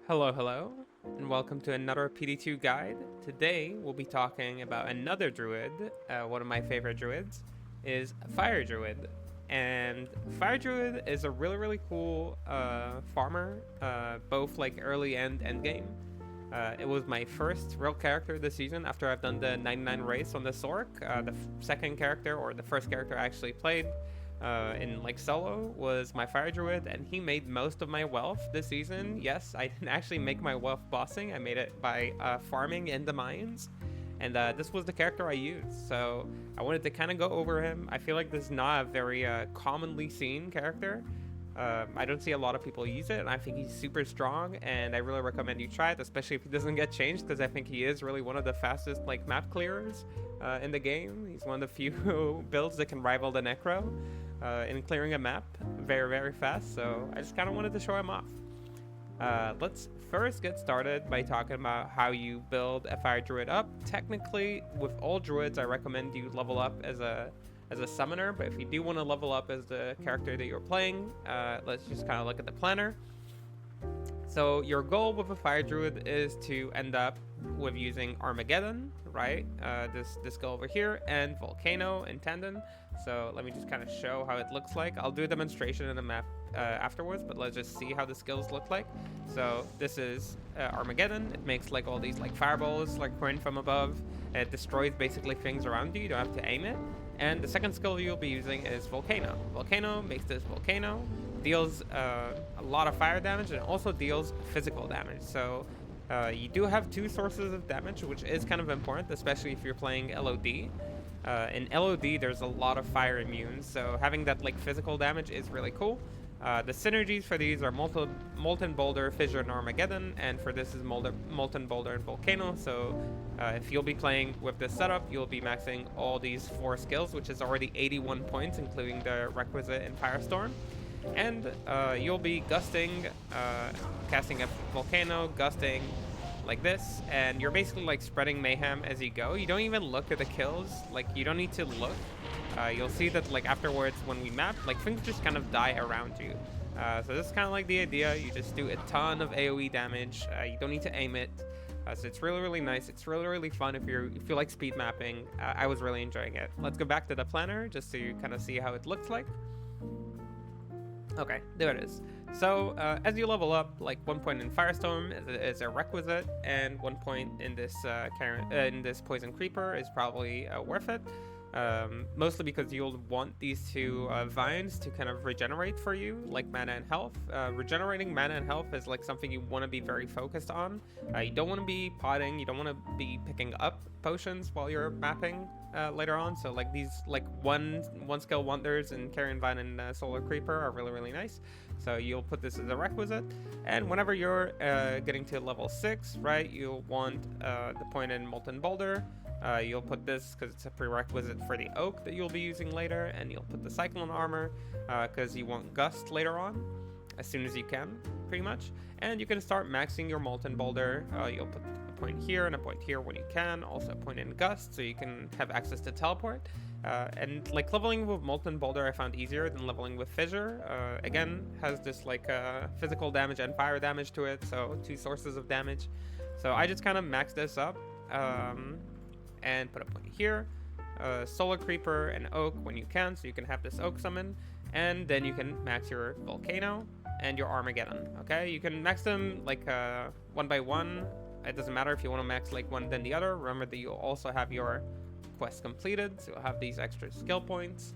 Hello, and welcome to another PD2 guide. Today, we'll be talking about another druid. One of my favorite druids is Fire Druid. And Fire Druid is a really cool farmer, both like early and end game. It was my first real character this season after I've done the 99 race on the Sork. The second character, or the first character I actually played in like solo, was my Fire Druid, and he made most of my wealth this season. Yes, I didn't actually make my wealth bossing. I made it by farming in the mines, and this was the character I used. So I wanted to kind of go over him. I feel like this is not a very commonly seen character. I don't see a lot of people use it, and I think he's super strong, and I really recommend you try it, especially if he doesn't get changed, because I think he is really one of the fastest like map clearers in the game. He's one of the few builds that can rival the Necro in clearing a map very fast, so I just kind of wanted to show him off. Let's first get started by talking about how you build a Fire Druid up. Technically, with all druids, I recommend you level up as a summoner, but if you do want to level up as the character that you're playing, let's just kind of look at the planner. So your goal with a Fire Druid is to end up with using Armageddon, right? This guy over here, and Volcano in tandem. So let me just kind of show how it looks like. I'll do a demonstration in the map afterwards, but let's just see how the skills look like. So this is Armageddon. It makes like all these like fireballs like pouring from above. It destroys basically things around you. You don't have to aim it. And the second skill you'll be using is Volcano. Volcano makes this Volcano, deals a lot of fire damage, and also deals physical damage. So you do have two sources of damage, which is kind of important, especially if you're playing LOD. In LOD, there's a lot of fire immune, so having that like physical damage is really cool. The synergies for these are Molten Boulder, Fissure, and Armageddon, and for this is Molten Boulder and Volcano. So if you'll be playing with this setup, you'll be maxing all these 4 skills, which is already 81 points, including the requisite in Firestorm. And you'll be gusting, casting a Volcano, gusting like this, and you're basically like spreading mayhem as you go. You don't even look at the kills, like you don't need to look. You'll see that like afterwards when we map, like things just kind of die around you. So this is kind of like the idea. You just do a ton of AoE damage. You don't need to aim it. So it's really nice. It's really fun if you like speed mapping. I was really enjoying it. Let's go back to the planner just so you kind of see how it looks like. Okay, there it is. So as you level up, like 1 point in Firestorm is a requisite, and 1 point in this Poison Creeper is probably worth it. Mostly because you'll want these two vines to kind of regenerate for you, like mana and health. Regenerating mana and health is like something you want to be very focused on. You don't want to be potting, you don't want to be picking up potions while you're mapping later on. So like these like one skill wonders and Carrion Vine and Solar Creeper are really nice. So you'll put this as a requisite, and whenever you're getting to level 6, right, you'll want the point in Molten Boulder. You'll put this because it's a prerequisite for the oak that you'll be using later, and you'll put the Cyclone armor because you want Gust later on, as soon as you can, pretty much. And you can start maxing your Molten Boulder. You'll put a point here and a point here when you can, also a point in Gust so you can have access to teleport. And like leveling with Molten Boulder I found easier than leveling with Fissure. Again, has this like physical damage and fire damage to it, so 2 sources of damage. So I just kind of maxed this up. And put a point here, Solar Creeper and Oak when you can, so you can have this Oak summon, and then you can max your Volcano and your Armageddon. Okay, you can max them like 1 by 1. It doesn't matter if you want to max like one then the other. Remember that you'll also have your quest completed, so you'll have these extra skill points,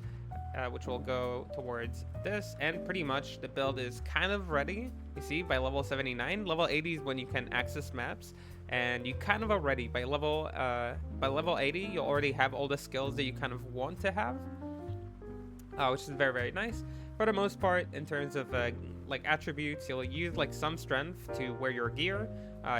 which will go towards this, and pretty much the build is kind of ready. You see, by level 79, level 80 is when you can access maps. And you kind of are ready by level 80. You'll already have all the skills that you kind of want to have, which is very nice. For the most part, in terms of like attributes, you'll use like some strength to wear your gear.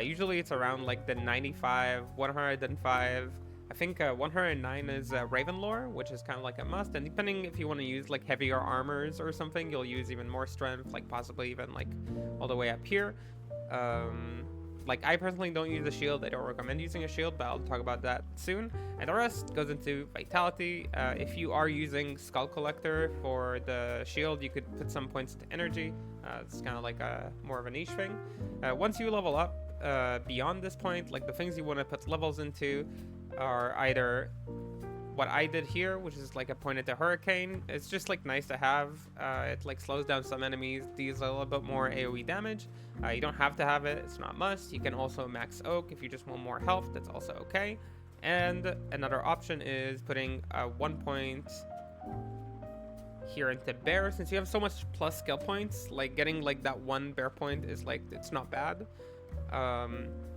Usually it's around like the 95, 105. I think 109 is Ravenlore, which is kind of like a must. And depending if you want to use like heavier armors or something, you'll use even more strength, like possibly even like all the way up here. like I personally don't use a shield. I don't recommend using a shield, but I'll talk about that soon. And the rest goes into vitality. If you are using Skull Collector for the shield, you could put some points to energy. It's kind of like a more of a niche thing. Once you level up beyond this point, like the things you want to put levels into are either what I did here, which is like a point at the hurricane. It's just like nice to have. It like slows down some enemies, deals a little bit more AoE damage. You don't have to have it, it's not a must. You can also max oak if you just want more health, that's also okay. And another option is putting 1 point here into bear. Since you have so much plus skill points, like getting like that 1 bear point is like, it's not bad.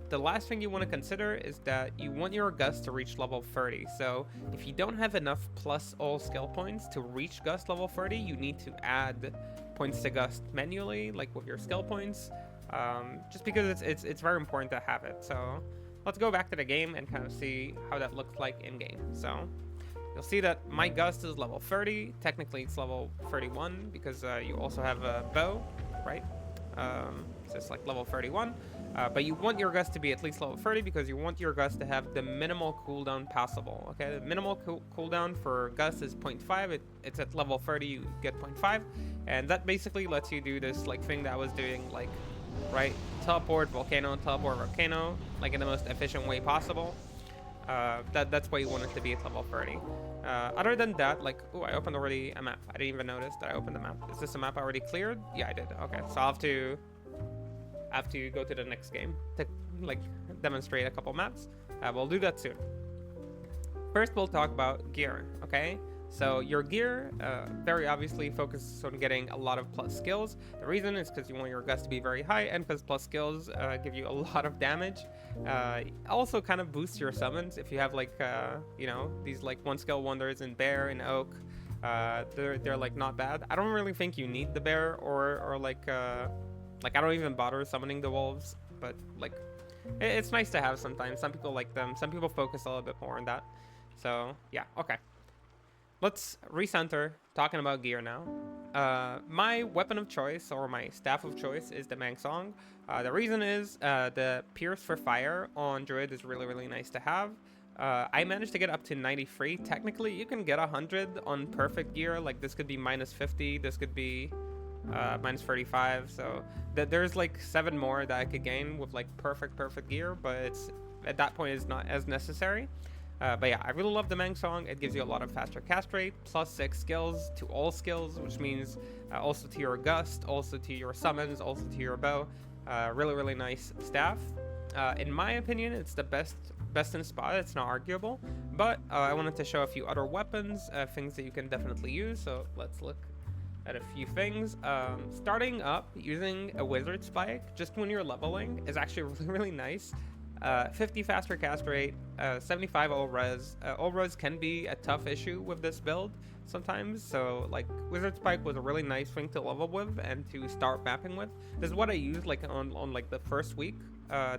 The last thing you want to consider is that you want your gust to reach level 30. So if you don't have enough plus all skill points to reach gust level 30, you need to add points to gust manually, like with your skill points, just because it's very important to have it. So let's go back to the game and kind of see how that looks like in game. So you'll see that my gust is level 30. Technically it's level 31 because you also have a bow, right? So it's like level 31. But you want your gust to be at least level 30 because you want your gust to have the minimal cooldown possible. Okay, the minimal cooldown for gust is 0.5. It's at level 30, you get 0.5, and that basically lets you do this like thing that I was doing, like, right, teleport, volcano, like in the most efficient way possible. That's why you want it to be at level 30. Other than that, like, oh, I opened already a map. I didn't even notice that I opened the map. Is this a map I already cleared? Yeah, I did. Okay, so I'll have to go to the next game to like demonstrate a couple maps. We'll do that soon. First, we'll talk about gear. Okay, so your gear very obviously focuses on getting a lot of plus skills. The reason is because you want your gust to be very high, and because plus skills give you a lot of damage. Also kind of boosts your summons if you have like you know, these like 1 skill wonders in bear and oak. They're like not bad. I don't really think you need the bear or like I don't even bother summoning the wolves, but like it's nice to have sometimes. Some people like them, some people focus a little bit more on that. So yeah, okay, let's recenter talking about gear now. My weapon of choice, or my staff of choice, is the Mangsong. The reason is the Pierce for Fire on Druid is really nice to have. I managed to get up to 93. Technically you can get 100 on perfect gear. Like this could be minus 50, this could be minus 35, so there's like 7 more that I could gain with like perfect gear, but it's at that point is not as necessary. But yeah, I really love the Mangsong. It gives you a lot of faster cast rate, plus 6 skills to all skills, which means also to your gust, also to your summons, also to your bow. Really nice staff. In my opinion, it's the best in spot. It's not arguable, but I wanted to show a few other weapons, things that you can definitely use. So let's look at a few things. Starting up using a wizard spike just when you're leveling is actually really nice. 50 faster cast rate, 75 all res. All res can be a tough issue with this build sometimes, so like wizard spike was a really nice thing to level with and to start mapping with. This is what I used like on like the first week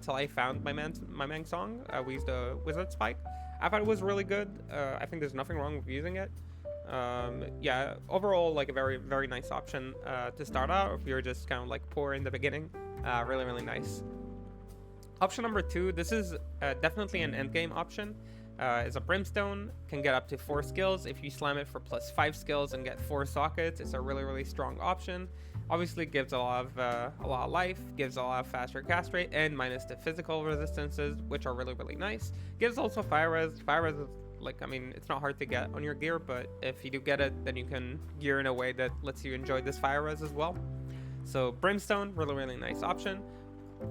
till I found my Mangsong. We used a wizard spike. I thought it was really good. I think there's nothing wrong with using it. Yeah, overall like a very nice option to start out if you're just kind of like poor in the beginning. Really nice. Option number 2, this is definitely an endgame option, is a Brimstone. Can get up to 4 skills. If you slam it for plus 5 skills and get 4 sockets, it's a really strong option. Obviously gives a lot of life, gives a lot of faster cast rate, and minus the physical resistances, which are really nice. Gives also fire res. Fire res is like, I mean, it's not hard to get on your gear, but if you do get it, then you can gear in a way that lets you enjoy this fire res as well. So Brimstone, really nice option.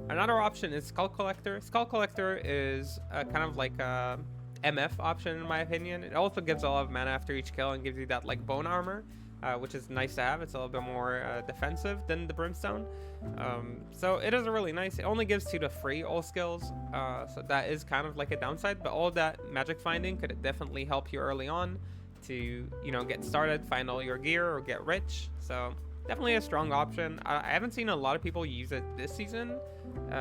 Another option is Skull Collector. Skull Collector is kind of like a MF option in my opinion. It also gives a lot of mana after each kill and gives you that like bone armor, which is nice to have. It's a little bit more defensive than the Brimstone. So it is a really nice. It only gives 2 to 3 all skills, so that is kind of like a downside, but all that magic finding could definitely help you early on to, you know, get started, find all your gear, or get rich. So definitely a strong option. I haven't seen a lot of people use it this season,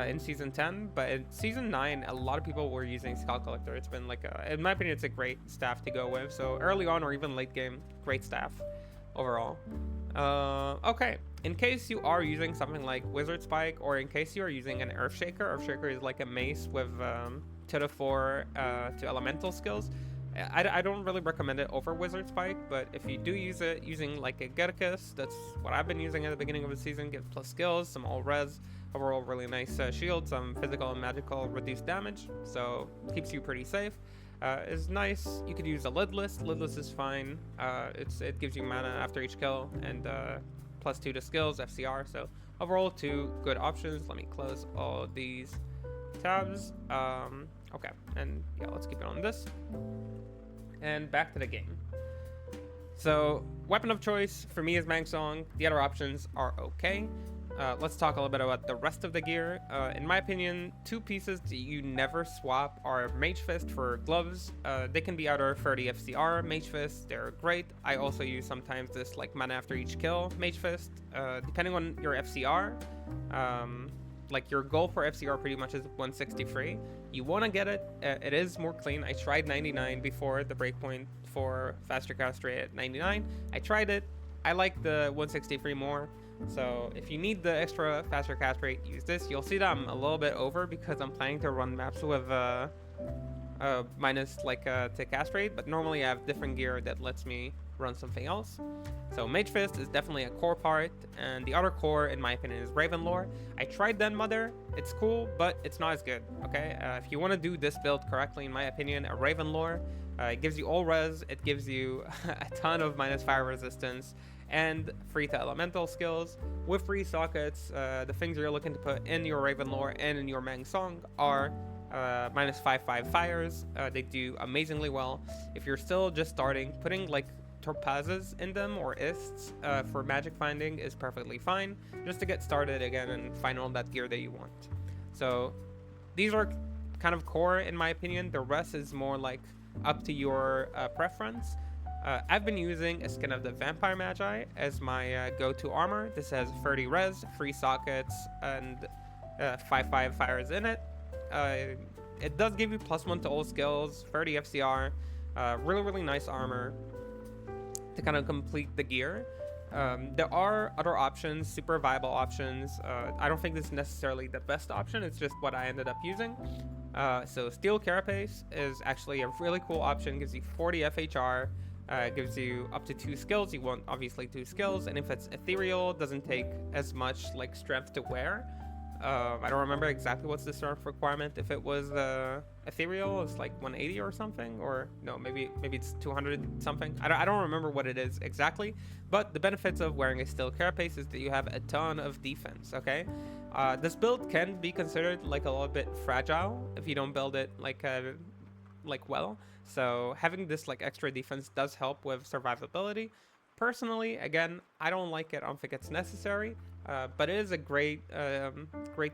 in season 10, but in season 9 a lot of people were using Skull Collector. It's been like in my opinion, it's a great staff to go with. So early on or even late game, great staff. overall. Okay, in case you are using something like Wizard Spike, or in case you are using an Earthshaker is like a mace with 2 to 4 to elemental skills. I don't really recommend it over Wizard Spike, but if you do use it using like a Geticus, that's what I've been using at the beginning of the season, gives plus skills, some all res, overall really nice shield, some physical and magical reduced damage, so keeps you pretty safe. Is nice. You could use a lidless. Lidless is fine. It gives you mana after each kill and plus 2 to skills, FCR. So overall, 2 good options. Let me close all these tabs. Okay, and yeah, let's keep it on this. And back to the game. So weapon of choice for me is Mangsong. The other options are okay. Let's talk a little bit about the rest of the gear. In my opinion, 2 pieces that you never swap are Mage Fist for gloves. They can be either 30 FCR Mage Fist, they're great. I also use sometimes this like mana after each kill Mage Fist. Depending on your FCR, like your goal for FCR pretty much is 163. You want to get it. It is more clean. I tried 99 before the breakpoint for faster cast rate at 99. I tried it. I like the 163 more. So if you need the extra faster cast rate, use this. You'll see that I'm a little bit over because I'm planning to run maps with minus like to cast rate, but normally I have different gear that lets me run something else. So Mage Fist is definitely a core part, and the other core in my opinion is Raven Lore. I tried Den Mother, it's cool, but it's not as good, okay? If you want to do this build correctly, in my opinion, a Raven Lore, it gives you all res, it gives you a ton of minus fire resistance, and free to elemental skills. With free sockets, the things you're looking to put in your Raven Lore and in your Mangsong are minus 5/5 fires. They do amazingly well. If you're still just starting, putting like topazes in them or ists for magic finding is perfectly fine, just to get started again and find all that gear that you want. So these are kind of core in my opinion. The rest is more like up to your preference. I've been using a Skin of the Vampire Magi as my go-to armor. This has 30 res, free sockets, and 5/5 fires in it. It does give you +1 to all skills, 30 FCR, really nice armor to kind of complete the gear. There are other options, super viable options. I don't think this is necessarily the best option, it's just what I ended up using. So Steel Carapace is actually a really cool option, gives you 40 FHR, gives you up to 2 skills. You want obviously 2 skills, and if it's ethereal, it doesn't take as much like strength to wear. I don't remember exactly what's the strength requirement. If it was ethereal, it's like 180 or something, or no, maybe it's 200 something. I don't remember what it is exactly, but the benefits of wearing a Steel Carapace is that you have a ton of defense, okay? This build can be considered like a little bit fragile if you don't build it like well. So having this like extra defense does help with survivability. Personally, again, I don't like it. I don't think it's necessary, but it is a great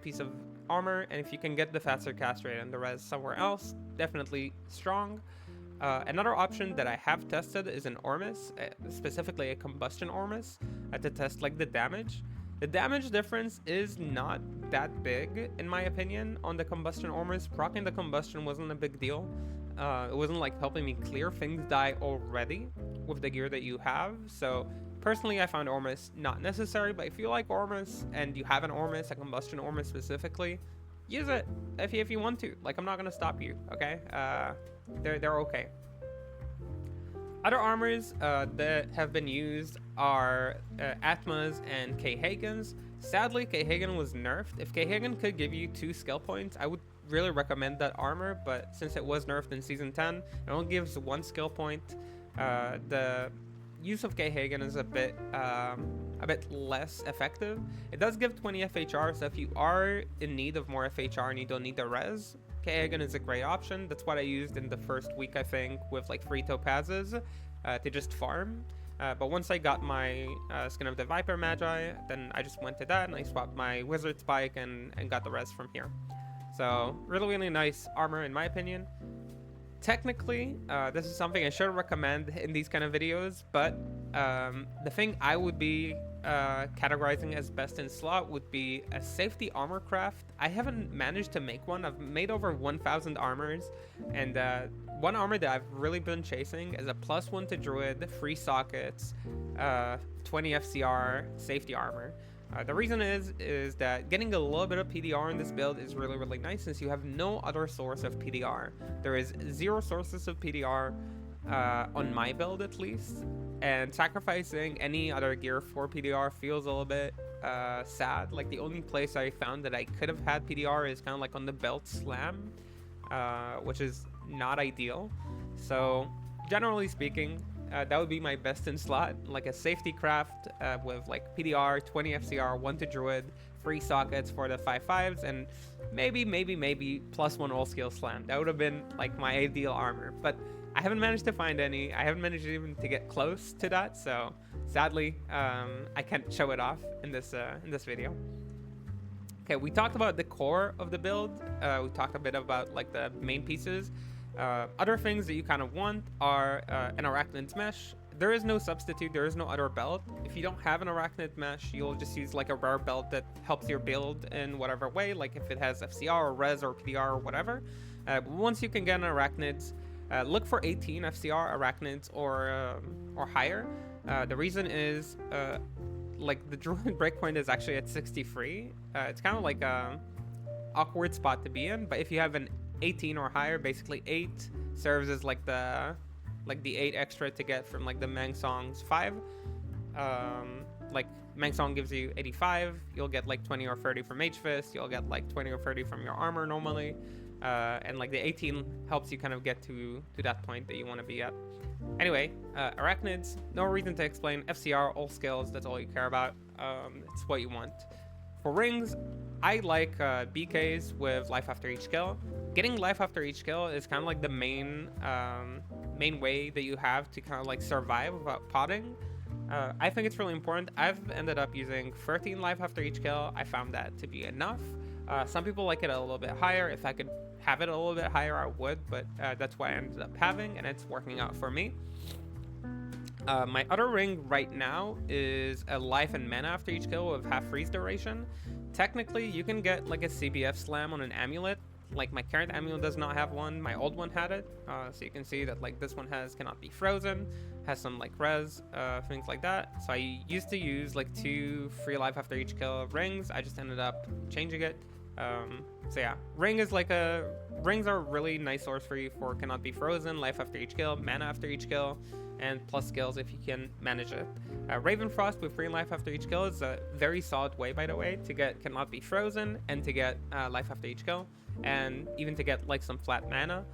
piece of armor. And if you can get the faster cast rate and the res somewhere else, definitely strong. Another option that I have tested is an Ormus, specifically a Combustion Ormus, to test like the damage. The damage difference is not that big, in my opinion, on the Combustion Ormus. Proccing the Combustion wasn't a big deal. It wasn't like helping me clear. Things die already with the gear that you have. So personally, I found Ormus not necessary, but if you like Ormus and you have an Ormus, a Combustion Ormus specifically, use it if you want to. Like, I'm not gonna stop you, okay? They're okay. Other armors that have been used are Atmas and K-Hagen's. Sadly, K-Hagen was nerfed. If K-Hagen could give you 2 skill points, I would really recommend that armor, but since it was nerfed in Season 10, it only gives 1 skill point. The use of K-Hagen is a bit less effective. It does give 20 FHR, so if you are in need of more FHR and you don't need the res, K-Hagen is a great option. That's what I used in the first week, I think, with like 3 topazes to just farm. But once I got my Skin of the Viper Magi, then I just went to that and I swapped my Wizard Spike and got the res from here. So really nice armor in my opinion. Technically, this is something I should recommend in these kind of videos, but the thing I would be categorizing as best in slot would be a safety armor craft. I haven't managed to make one. I've made over 1,000 armors, and one armor that I've really been chasing is a +1 to druid, free sockets, 20 FCR safety armor. The reason is that getting a little bit of PDR in this build is really, really nice, since you have no other source of PDR. There is 0 sources of PDR on my build, at least, and sacrificing any other gear for PDR feels a little bit sad. Like, the only place I found that I could have had PDR is kind of like on the belt slam, which is not ideal. So generally speaking, that would be my best in slot, like a safety craft with like PDR, 20 FCR, 1 to druid, free sockets for the 5/5s, and maybe +1 all skill slam. That would have been like my ideal armor, but I haven't managed to find any. I haven't managed even to get close to that, so sadly I can't show it off in this video. Okay, we talked about the core of the build. We talked a bit about like the main pieces. Other things that you kind of want are an arachnid mesh. There is no substitute, there is no other belt. If you don't have an arachnid mesh, you'll just use like a rare belt that helps your build in whatever way, like if it has FCR or res or PDR or whatever. Once you can get an arachnids, look for 18 FCR arachnids or higher. The reason is like the druid breakpoint is actually at 63. It's kind of like a awkward spot to be in, but if you have an 18 or higher, basically 8 serves as like the 8 extra to get from like the Mangsong's 5. Like Mangsong gives you 85, you'll get like 20 or 30 from H-Fist, you'll get like 20 or 30 from your armor normally, and like the 18 helps you kind of get to that point that you want to be at. Anyway, arachnids, no reason to explain. FCR, all skills, that's all you care about. It's what you want. For rings, I like BKs with life after each kill. Getting life after each kill is kind of like the main way that you have to kind of like survive without potting. I think it's really important. I've ended up using 13 life after each kill. I found that to be enough. Some people like it a little bit higher. If I could have it a little bit higher, I would, but that's what I ended up having, and it's working out for me. My other ring right now is a life and mana after each kill with half freeze duration. Technically, you can get like a CBF slam on an amulet. Like my current amulet does not have one. My old one had it. So you can see that like this one cannot be frozen, has some like res, things like that. So I used to use like 2 free life after each kill rings. I just ended up changing it. So yeah, rings are a really nice source for you for cannot be frozen, life after each kill, mana after each kill, and plus skills if you can manage it. Ravenfrost with free life after each kill is a very solid way, by the way, to get cannot be frozen and to get life after each kill, and even to get like some flat mana.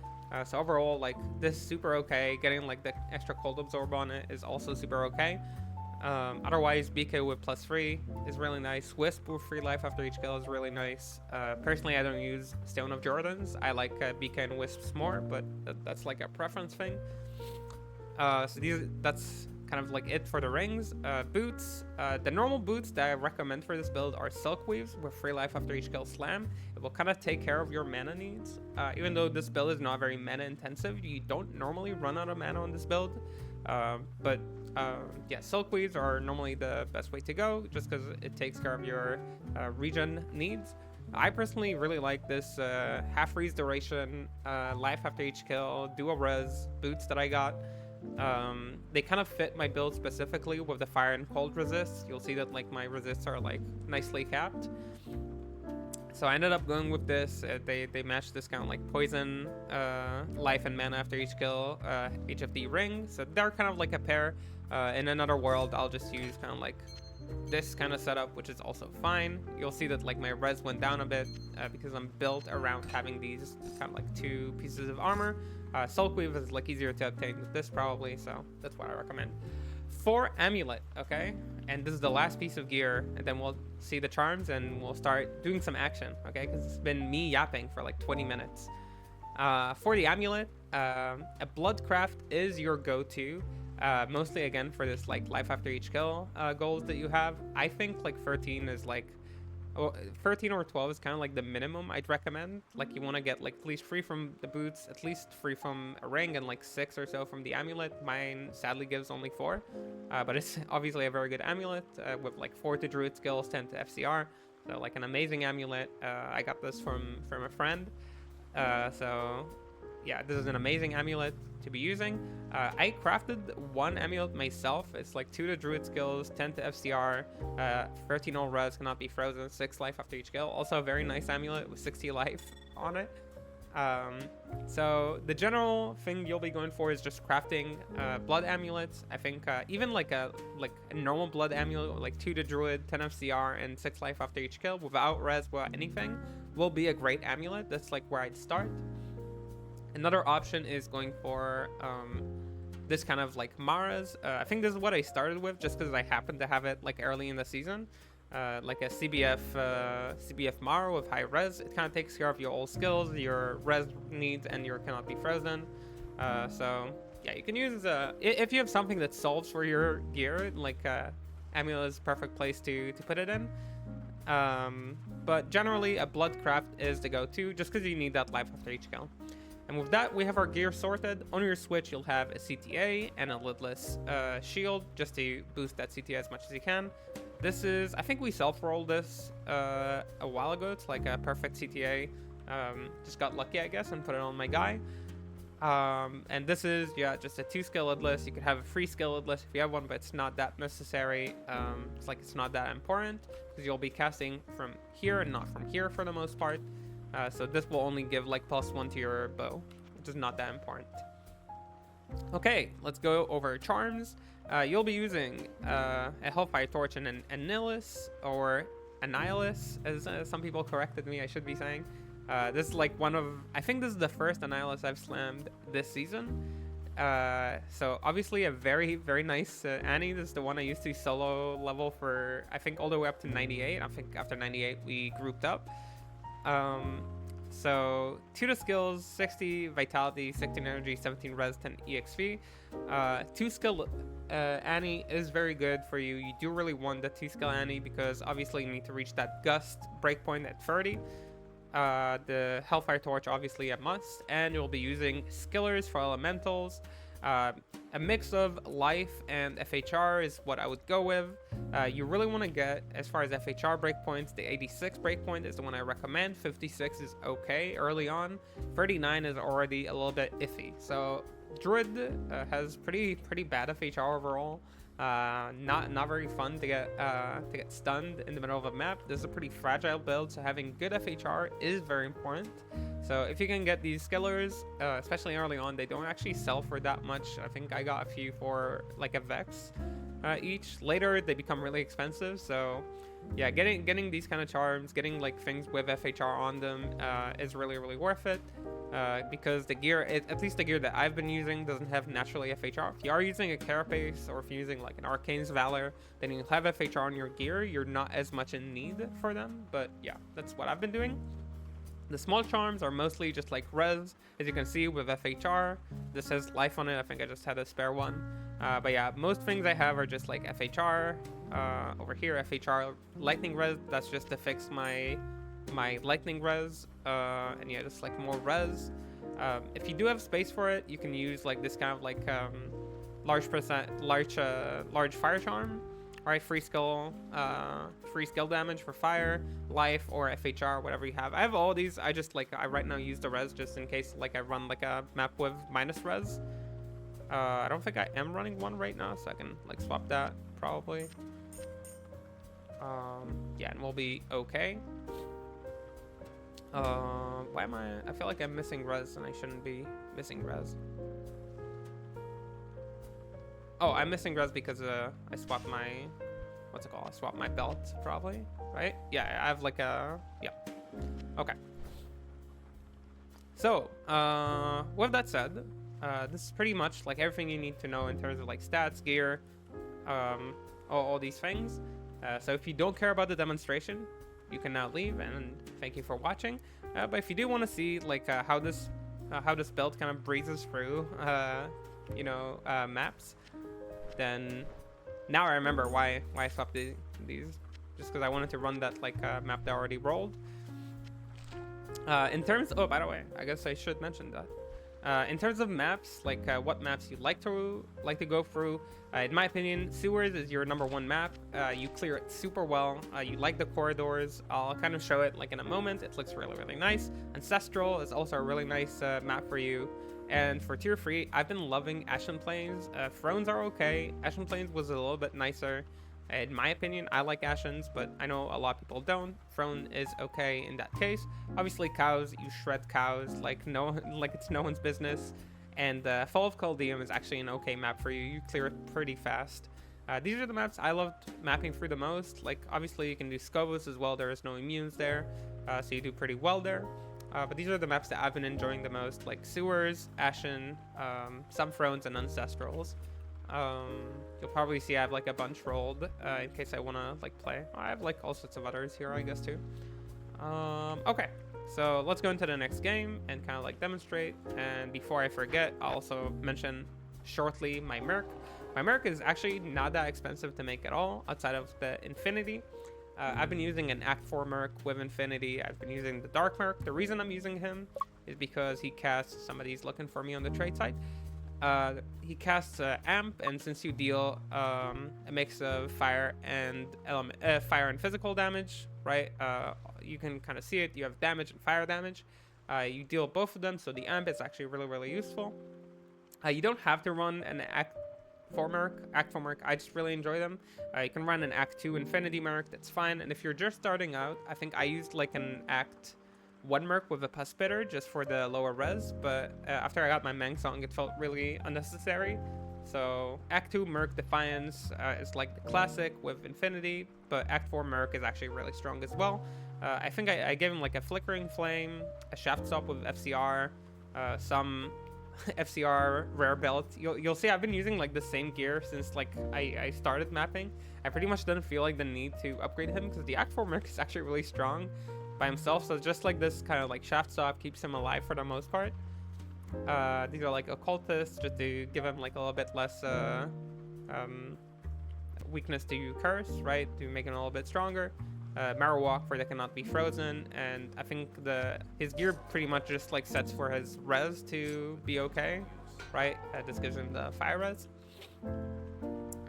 So overall, like this is super okay. Getting like the extra cold absorb on it is also super okay. Otherwise, BK with +3 is really nice. Wisp with free life after each kill is really nice. Personally, I don't use Stone of Jordans. I like BK and Wisps more, but that's like a preference thing. So that's kind of like it for the rings. Boots, the normal boots that I recommend for this build are Silk Weaves with free life after each kill slam. It will kind of take care of your mana needs. Even though this build is not very mana intensive, you don't normally run out of mana on this build. Yeah, Silk Weaves are normally the best way to go, just because it takes care of your regen needs. I personally really like this half freeze duration, life after each kill, dual res boots that I got. They kind of fit my build specifically with the fire and cold resists. You'll see that like my resists are like nicely capped. So I ended up going with this. They match this kind of like poison, life and mana after each kill, HFD ring. So they're kind of like a pair. In another world, I'll just use kind of like this kind of setup, which is also fine. You'll see that like my res went down a bit because I'm built around having these kind of like 2 pieces of armor. Silk Weave is like easier to obtain with this probably, so that's what I recommend. For amulet, okay, and this is the last piece of gear, and then we'll see the charms and we'll start doing some action, okay, because it's been me yapping for like 20 minutes. For the amulet, a blood craft is your go-to. Mostly again for this like life after each kill goals that you have. I think like 13 is like 13 or 12 is kind of like the minimum I'd recommend. Like you want to get like at least 3 from the boots, at least 3 from a ring, and like 6 or so from the amulet. Mine sadly gives only 4, but it's obviously a very good amulet with like 4 to druid skills, 10 to FCR. So like an amazing amulet. I got this from a friend. So yeah, this is an amazing amulet to be using. I crafted one amulet myself. It's like 2 to druid skills, 10 to FCR, 13 all res, cannot be frozen, 6 life after each kill. Also a very nice amulet with 60 life on it. So the general thing you'll be going for is just crafting blood amulets. I think even like a normal blood amulet, like 2 to druid, 10 FCR, and 6 life after each kill without res, without anything, will be a great amulet. That's like where I'd start. Another option is going for this kind of like Mara's. I think this is what I started with just because I happened to have it like early in the season. Like a CBF Mara with high res. It kind of takes care of your old skills, your res needs, and your cannot be frozen. So yeah, you can use if you have something that solves for your gear, like amulet is a perfect place to put it in. But generally a blood craft is the go-to just because you need that life after each kill. And with that, we have our gear sorted. On your switch, you'll have a CTA and a lidless shield just to boost that CTA as much as you can. This is, I think we self-rolled this a while ago. It's like a perfect CTA. Just got lucky, I guess, and put it on my guy. And this is, yeah, just a 2-skill lidless. You could have a 3-skill lidless if you have one, but it's not that necessary. It's not that important because you'll be casting from here and not from here for the most part. So this will only give like +1 to your bow, which is not that important. Okay, let's go over charms. You'll be using a Hellfire Torch and an Annihilus, or Annihilus, as some people corrected me, I should be saying. This is like I think this is the first Annihilus I've slammed this season. So obviously a very, very nice Annie. This is the one I used to solo level for, I think, all the way up to 98. I think after 98 we grouped up. So 2 to skills, 60 vitality, 16 energy, 17 res, 10 exp. 2 skill Annie is very good for you. You do really want the 2 skill Annie because obviously you need to reach that gust breakpoint at 30. The Hellfire Torch obviously a must, and you'll be using skillers for elementals. A mix of life and FHR is what I would go with. You really want to get, as far as FHR breakpoints, the 86 breakpoint is the one I recommend. 56 is okay early on. 39 is already a little bit iffy. So Druid has pretty bad FHR overall. Not very fun to get stunned in the middle of a map. This is a pretty fragile build, so having good FHR is very important. So if you can get these skillers, especially early on, they don't actually sell for that much. I think I got a few for like a Vex each. Later they become really expensive, so yeah, getting these kind of charms, getting like things with FHR on them is really worth it. Because the gear, at least the gear that I've been using, doesn't have naturally FHR. If you are using a Carapace or if you're using like an Arcane's Valor, then you have FHR on your gear, you're not as much in need for them. But yeah, that's what I've been doing. The small charms are mostly just like res, as you can see with FHR. This has life on it. I think I just had a spare one. But yeah, most things I have are just like FHR. Over here, FHR lightning res. That's just to fix my lightning res. And yeah, just like more res. If you do have space for it, you can use like this kind of like large fire charm. Alright, free skill damage for fire, life, or FHR, whatever you have. I have all these. I just like, I right now use the res just in case like I run like a map with minus res. I don't think I am running one right now, so I can like swap that probably. Yeah, and we'll be okay. Why am I feel like I'm missing res and I shouldn't be missing res. Oh, I'm missing res because I swapped my, what's it called? I swapped my belt, probably, right? Yeah, I have like a, yeah. Okay. So, with that said, this is pretty much like everything you need to know in terms of like stats, gear, all these things. So if you don't care about the demonstration, you can now leave, and thank you for watching. But if you do want to see like how this build kind of breezes through, maps, then now I remember why I swapped these. just because I wanted to run that like map that already rolled. In terms, oh, by the way, I guess I should mention that. In terms of maps, like what maps you like to go through, in my opinion, Sewers is your #1 map. You clear it super well. You like the corridors. I'll kind of show it like in a moment. It looks really, really nice. Ancestral is also a really nice map for you. And for tier 3, I've been loving Ashen Plains. Thrones are okay. Ashen Plains was a little bit nicer. In my opinion, I like Ashens, but I know a lot of people don't. Throne is okay in that case. Obviously, cows, you shred cows like it's no one's business. And Fall of Caldeum is actually an okay map for you. You clear it pretty fast. These are the maps I loved mapping through the most. Like, obviously, you can do Scovos as well. There is no immunes there, so you do pretty well there. But these are the maps that I've been enjoying the most, like Sewers, Ashen, some Thrones, and Ancestrals. You'll probably see I have like a bunch rolled in case I want to like play. I have like all sorts of others here, I guess, too. Okay, so let's go into the next game and kind of like demonstrate. And before I forget, I'll also mention shortly my Merc. My Merc is actually not that expensive to make at all outside of the Infinity. I've been using an Act 4 Merc with Infinity. I've been using the Dark Merc. The reason I'm using him is because he casts, somebody's looking for me on the trade site. He casts Amp, and since you deal a mix of fire and physical damage, right? You can kind of see it. You have damage and fire damage. You deal both of them, so the Amp is actually really, really useful. You don't have to run an Act 4 Merc. I just really enjoy them. You can run an Act 2 Infinity Merc. That's fine. And if you're just starting out, I think I used like an Act 1 Merc with a Pus Spitter just for the lower res, but after I got my Mang Song, it felt really unnecessary. So Act 2 Merc Defiance is like the classic with Infinity, but Act 4 Merc is actually really strong as well. I think I gave him like a Flickering Flame, a Shaft Stop with FCR, some FCR rare belt. You'll see I've been using like the same gear since like I started mapping. I pretty much didn't feel like the need to upgrade him because the Act 4 Merc is actually really strong by himself, so just like this kind of like Shaft Stop keeps him alive for the most part. These are like occultists just to give him like a little bit less weakness to curse, right, to make him a little bit stronger. Marrow Walk for they cannot be frozen, and I think his gear pretty much just like sets for his res to be okay, right? This gives him the fire res.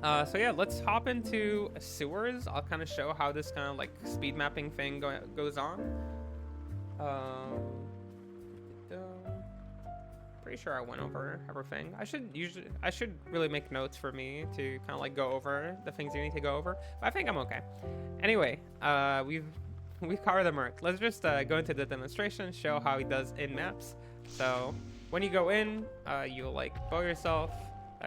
So yeah, let's hop into Sewers. I'll kind of show how this kind of like speed mapping thing goes on. Pretty sure I went over everything. I should really make notes for me to kind of like go over the things you need to go over, but I think I'm okay. Anyway, we've covered the Merc. Let's just go into the demonstration, show how he does in maps. So when you go in, you'll like bow yourself.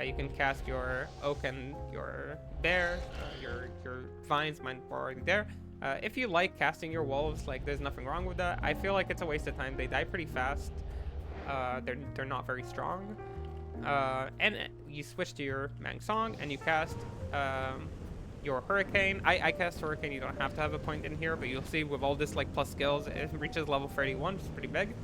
You can cast your Oak and your Bear. Your Vines, mine were already there. If you like casting your Wolves, like there's nothing wrong with that. I feel like it's a waste of time. They die pretty fast. They're not very strong. And you switch to your Mang Song and you cast your Hurricane. I cast Hurricane. You don't have to have a point in here, but you'll see with all this like plus skills, it reaches level 31, which is pretty big.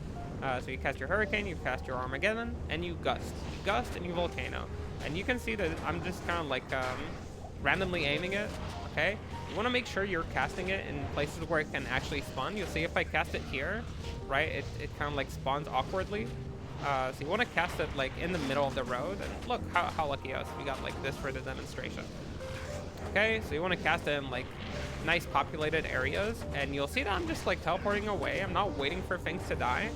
So you cast your Hurricane, you cast your Armageddon, and you Gust. You Gust and you Volcano. And you can see that I'm just kind of like randomly aiming it, okay? You want to make sure you're casting it in places where it can actually spawn. You'll see if I cast it here, right, it kind of like spawns awkwardly. So you want to cast it like in the middle of the road. And look how lucky us. We got like this for the demonstration. Okay, so you want to cast it in like nice populated areas. And you'll see that I'm just like teleporting away. I'm not waiting for things to die.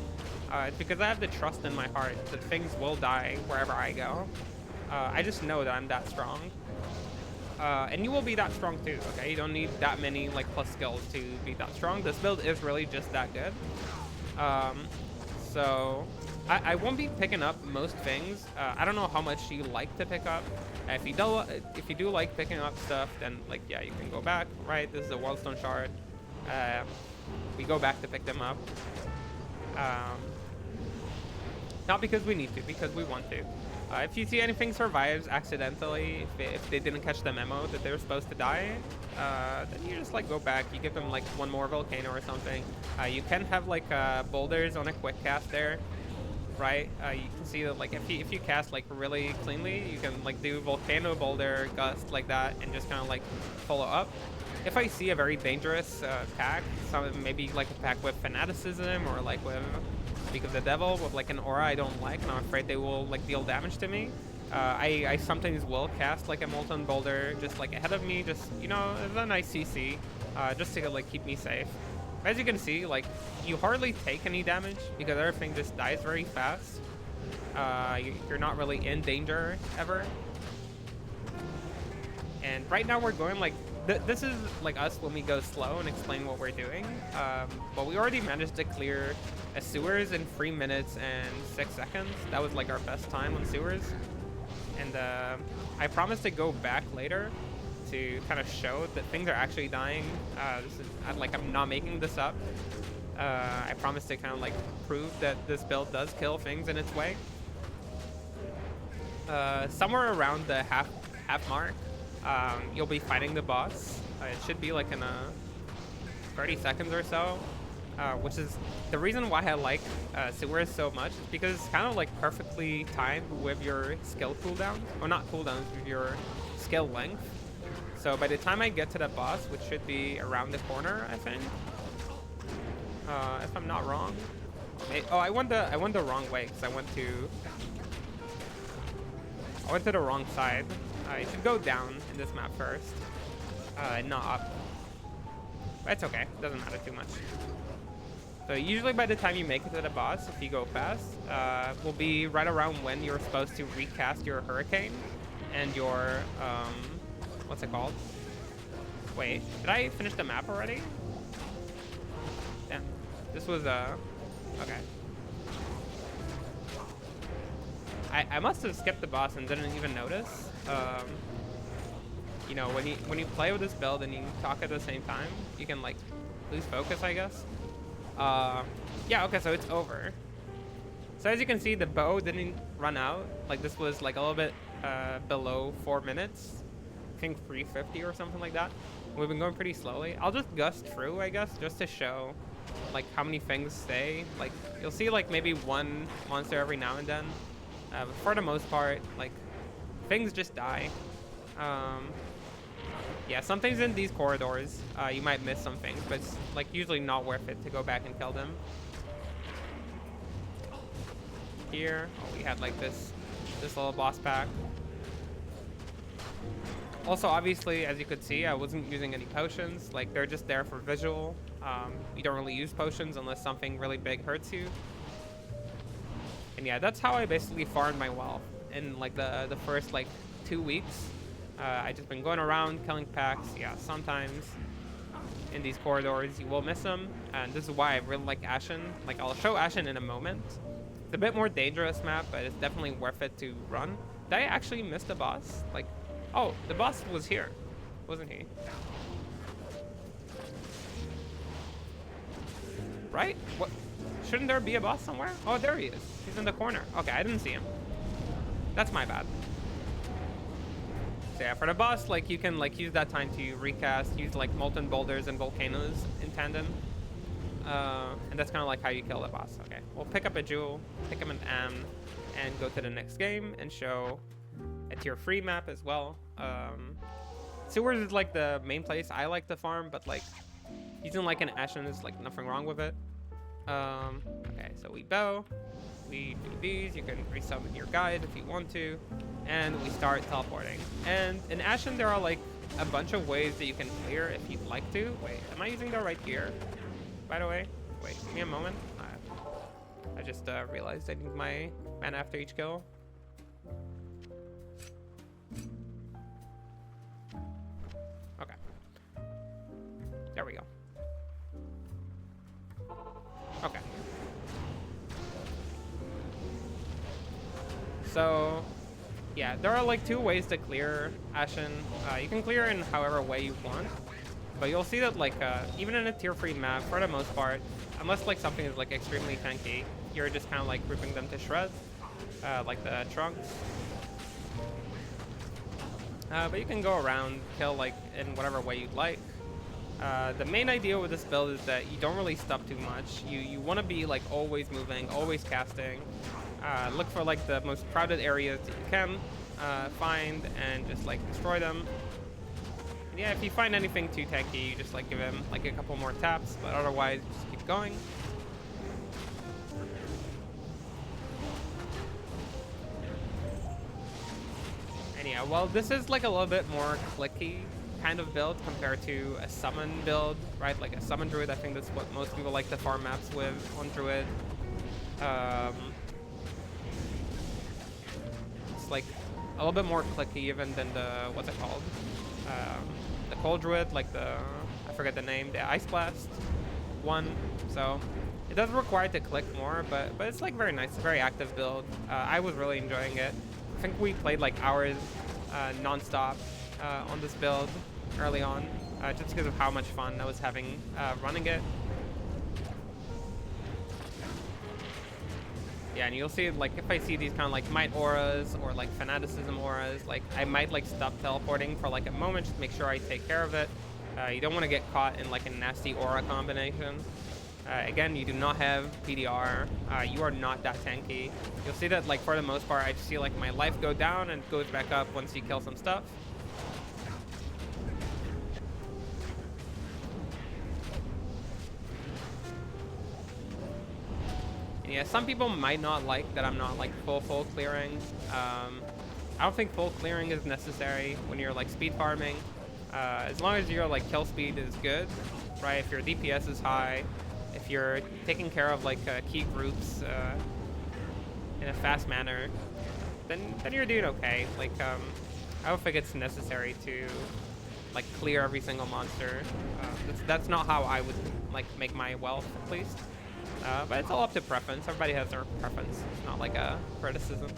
It's because I have the trust in my heart that things will die wherever I go. I just know that I'm that strong. And you will be that strong too, okay? You don't need that many like plus skills to be that strong. This build is really just that good. So I won't be picking up most things. I don't know how much you like to pick up. If you do like picking up stuff, then like yeah, you can go back, right? This is a Wildstone Shard. We go back to pick them up. Not because we need to, because we want to. If you see anything survives accidentally, if they didn't catch the memo that they were supposed to die, then you just like go back, you give them like one more Volcano or something. You can have like boulders on a quick cast there. right? You can see that like if you cast like really cleanly, you can like do Volcano, Boulder, Gust like that, and just kind of like follow up. If I see a very dangerous pack, maybe like a pack with Fanaticism or like with Speak of the Devil with like an aura I don't like, and I'm afraid they will like deal damage to me, I sometimes will cast like a Molten Boulder just like ahead of me, just, you know, as a nice CC, just to like keep me safe. As you can see, like, you hardly take any damage because everything just dies very fast. You're not really in danger ever. And right now we're going like, this is like us when we go slow and explain what we're doing. But we already managed to clear a sewers in 3 minutes and 6 seconds. That was like our best time on sewers. And I promise to go back later to kind of show that things are actually dying. Like, I'm not making this up. I promise to kind of like prove that this build does kill things in its way. Somewhere around the half mark, you'll be fighting the boss. It should be like in 30 seconds or so, which is the reason why I like sewers so much, is because it's kind of like perfectly timed with your skill cooldowns, or not cooldowns, with your skill length. So by the time I get to the boss, which should be around the corner, I think, if I'm not wrong. Oh, I went the wrong way because I went to the wrong side. You should go down in this map first, not up. But it's okay, doesn't matter too much. So usually by the time you make it to the boss, if you go fast, will be right around when you're supposed to recast your Hurricane and your what's it called? Wait, did I finish the map already? Damn. This was, okay. I must have skipped the boss and didn't even notice. You know, when you play with this build and you talk at the same time, you can, like, lose focus, I guess. Yeah, okay, so it's over. So as you can see, the bow didn't run out. Like, this was, like, a little bit below 4 minutes. I think 350 or something like that. We've been going pretty slowly. I'll just gust through, I guess, just to show like how many things stay. Like, you'll see like maybe one monster every now and then. But for the most part, like, things just die. Yeah, some things in these corridors, you might miss some things, but it's like usually not worth it to go back and kill them. Here, oh, we had like this little boss pack. Also, obviously, as you could see, I wasn't using any potions. Like, they're just there for visual. You don't really use potions unless something really big hurts you. And yeah, that's how I basically farmed my wealth in like the first like 2 weeks. I just been going around killing packs. Yeah, sometimes in these corridors you will miss them, and this is why I really like Ashen. Like, I'll show Ashen in a moment. It's a bit more dangerous map, but it's definitely worth it to run. Did I actually miss the boss? Like, oh, the boss was here, wasn't he? Right? What? Shouldn't there be a boss somewhere? Oh, there he is. He's in the corner. Okay, I didn't see him. That's my bad. So yeah, for the boss, like, you can like use that time to recast, use like Molten Boulders and Volcanoes in tandem. And that's kind of like how you kill the boss. Okay, we'll pick up a jewel, pick up an M, and go to the next game and show a tier 3 map as well. Sewers is like the main place I like to farm, but like using like an Ashen is like nothing wrong with it. Okay, so we bow, we do these, you can resummon your guide if you want to, and we start teleporting. And in Ashen there are like a bunch of ways that you can clear if you'd like to. Wait, am I using the right gear, by the way? Wait, give me a moment. I just realized I need my mana after each kill. Okay, there we go. Okay. So, yeah, there are like 2 ways to clear Ashen. You can clear in however way you want, but you'll see that like even in a tier 3 map, for the most part, unless like something is like extremely tanky, you're just kind of like ripping them to shreds, like the trunks. But you can go around, kill like in whatever way you'd like. The main idea with this build is that you don't really stop too much. You want to be like always moving, always casting. Look for like the most crowded areas that you can find and just like destroy them. And yeah, if you find anything too tanky, you just like give him like a couple more taps, but otherwise just keep going. And yeah, well, this is like a little bit more clicky kind of build compared to a summon build, right? Like a summon druid, I think that's what most people like to farm maps with on druid. It's like a little bit more clicky even than the, what's it called? The cold druid, like the, I forget the name, the ice blast one. So it does require to click more, but it's like very nice, very active build. I was really enjoying it. I think we played like hours non-stop on this build early on, just because of how much fun I was having running it. Yeah, and you'll see, like, if I see these kind of like might auras or like fanaticism auras, like I might like stop teleporting for like a moment just to make sure I take care of it. You don't want to get caught in like a nasty aura combination. Again, you do not have PDR. You are not that tanky. You'll see that, like, for the most part, I just see like my life go down and goes back up once you kill some stuff. And yeah, some people might not like that I'm not like full clearing. I don't think full clearing is necessary when you're like speed farming. As long as your like kill speed is good, right? If your DPS is high, if you're taking care of like key groups in a fast manner, then you're doing okay. Like I don't think it's necessary to like clear every single monster. That's not how I would like make my wealth, at least. But it's all up to preference. Everybody has their preference. It's not like a criticism.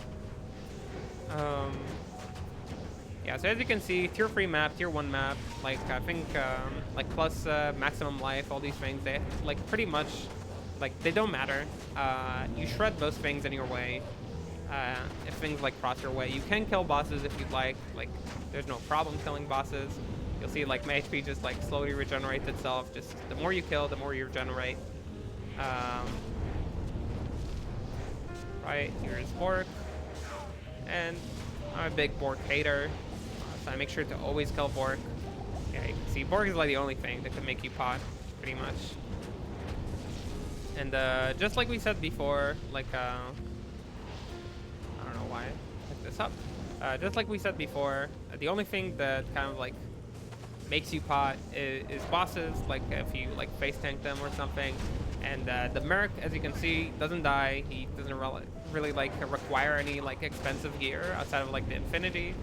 Yeah, so as you can see, tier 3 map, tier 1 map, like I think like plus maximum life, all these things, they like pretty much, like they don't matter. You shred those things in your way. If things like cross your way, you can kill bosses if you'd like there's no problem killing bosses. You'll see like my HP just like slowly regenerates itself. Just the more you kill, the more you regenerate. Right, here's Bork. And I'm a big Bork hater, so I make sure to always kill Bork. Yeah, you can see Bork is like the only thing that can make you pot, pretty much. And just like we said before, like I don't know why I picked this up. Just like we said before, the only thing that kind of like makes you pot is bosses, like if you like face tank them or something. And the Merc, as you can see, doesn't die. He doesn't really like require any like expensive gear outside of like the Infinity.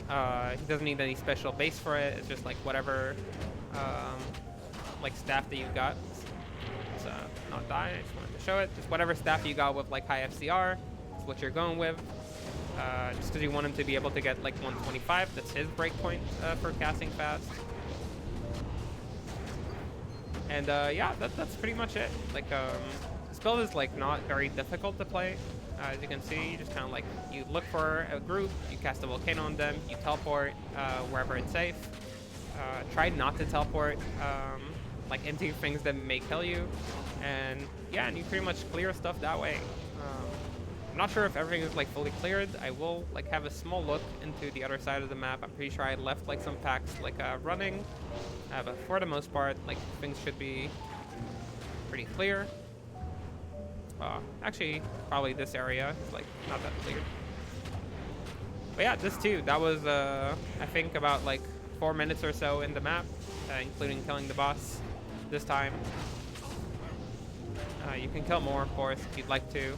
He doesn't need any special base for it. It's just like whatever like staff that you've got. It's not die. I just wanted to show it. Just whatever staff you got with like high FCR is what you're going with. Just because you want him to be able to get like 125. That's his breakpoint for casting fast. And yeah, that's pretty much it. Like this build is like not very difficult to play. As you can see, you just kind of like, you look for a group, you cast a volcano on them, you teleport wherever it's safe. Try not to teleport like into things that may kill you. And yeah, and you pretty much clear stuff that way. I'm not sure if everything is like fully cleared. I will like have a small look into the other side of the map. I'm pretty sure I left like some packs like running, but for the most part, like things should be pretty clear. Actually, probably this area is like not that clear. But yeah, this too. That was I think about like 4 minutes or so in the map, including killing the boss this time. You can kill more, of course, if you'd like to.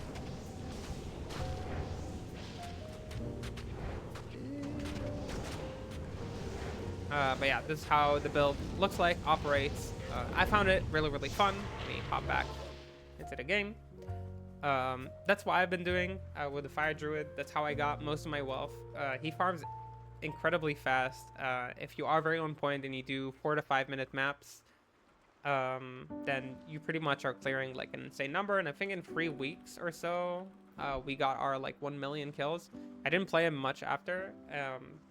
But yeah, this is how the build looks like, operates. I found it really, really fun. Let me hop back into the game. That's what I've been doing with the Fire Druid. That's how I got most of my wealth. He farms incredibly fast. If you are very on point and you do 4 to 5 minute maps, then you pretty much are clearing like an insane number. And I think in 3 weeks or so, we got our like 1 million kills. I didn't play him much after.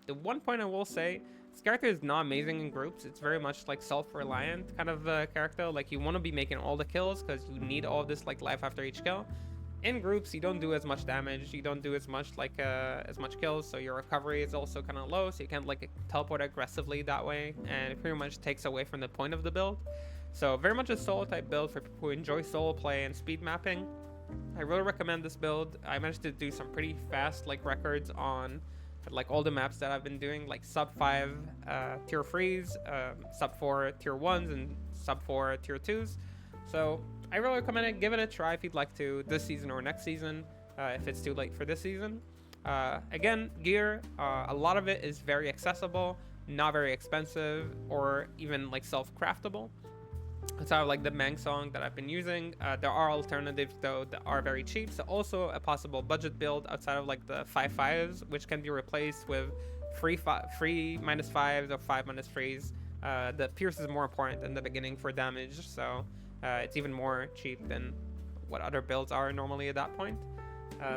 The one point I will say, this character is not amazing in groups. It's very much like self-reliant kind of character. Like you want to be making all the kills because you need all of this like life after each kill. in groups, you don't do as much damage, you don't do as much like as much kills, so your recovery is also kind of low, so you can't like teleport aggressively that way, and it pretty much takes away from the point of the build. So very much a solo type build for people who enjoy solo play and speed mapping. I really recommend this build. I managed to do some pretty fast like records on like all the maps that I've been doing, like sub 5 tier 3s, sub 4 tier 1s, and sub 4 tier 2s. So I really recommend it. Give it a try if you'd like to this season or next season, if it's too late for this season. Again, gear, a lot of it is very accessible, not very expensive, or even like self-craftable. Outside of like the Mang song that I've been using, there are alternatives though that are very cheap. So also a possible budget build outside of like the 5/5s, which can be replaced with free -5s or 5 -3s. The Pierce is more important in the beginning for damage, so it's even more cheap than what other builds are normally at that point.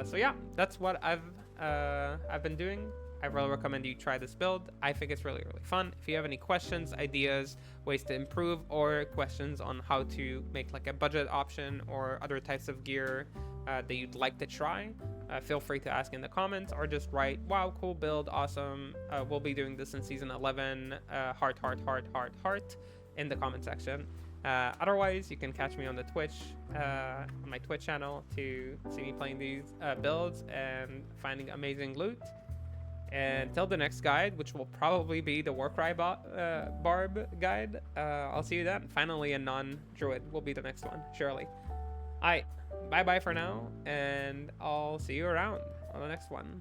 So yeah, that's what I've been doing. I really recommend you try this build. I think it's really, really fun. If you have any questions, ideas, ways to improve, or questions on how to make like a budget option or other types of gear that you'd like to try, feel free to ask in the comments, or just write, wow, cool build, awesome. We'll be doing this in season 11, heart in the comment section. Otherwise, you can catch me on the Twitch, on my Twitch channel, to see me playing these builds and finding amazing loot. And until the next guide, which will probably be the Warcry Barb guide, I'll see you then. Finally, a non-druid will be the next one, surely. Alright, bye-bye for now, and I'll see you around on the next one.